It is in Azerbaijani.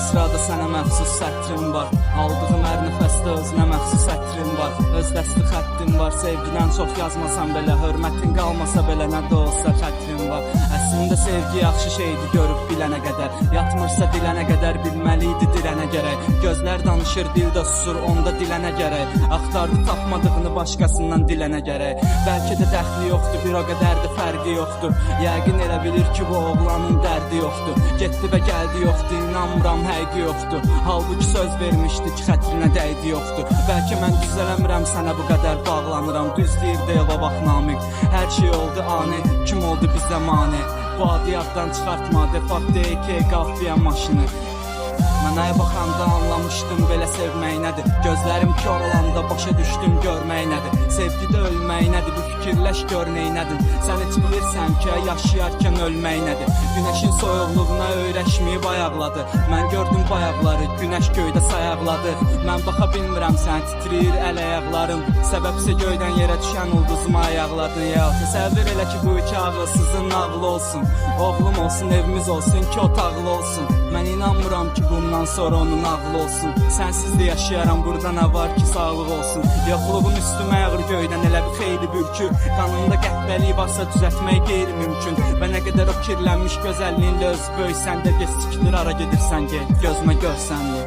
sırada sənə məxsus sətrim var. Aldığım hər nəfəsdə özünə məxsus ətrim var. Öz dəsti xəttim var. Sevgidən çox yazmasam belə, hörmətin qalmasa belə, nə də olsa xətrim var. Əslində sevgi yaxşı şeydi görüb bilənə qədər. Yatmırsa dilənə qədər, bilməliydi dirənə gərək. Gözlər danışır, dil də susur, onda dilənə gərək. Axtardı tapmadığını başqasından dilənə gərək. Bəlkə də dəxli yoxdur, bir o qədər də fərqi yoxdur. Yəqin elə bilir ki, bu oğlanın dərdi yoxdur. Getdi və gəldi yoxdur, inanmıram həqiqi yoxdur. Halbuki söz vermişdik, xətrinə dəydi yoxdur. Bəlkə mən düzələmirəm, sənə bu qədər bağlanıram. Düz deyirdi eva bax Namiq. Hər şey oldu ani, kim oldu bizə mane? Bu adı yaddan çıxartma, defakt deyək ki, qafiyə maşını. Mənəyə baxanda anlamışdım belə sevmək nədir. Gözlərim kör olanda başa düşdüm görmək nədir. Sevgidə ölmək nədir, bir fikirləş gör neynədir. Sən heç bilirsən ki, yaşayarkən ölmək nədir. Günəşin soyuqluğuna öyrəşməyib ayaqladı. Mən gördüm bayaqları, günəş göydə sayaqladı. Mən baxa bilmirəm, sən titriyir əl ayaqlarım. Səbəbsə göydən yerə düşən ulduzuma ayaqladın. Ya təsəvvür elə ki, bu iki ağılsızın nağılı olsun. Oğlum olsun, evimiz olsun, ki otaqlı olsun. Mən inanmıram ki, bundan sonra onun ağlı olsun. Sənsiz də yaşayaram, burada nə var ki, sağlıq olsun. Yoxluğun üstümə yağır göydən elə bir xeyli bürkü. Qanında qəhbəlik varsa düzəltmək qeyri-mümkün. Və nə qədər o kirlənmiş gözəlliğinlə öz böysən də, gec sikilir ara gedirsən, get gözümə görsənli.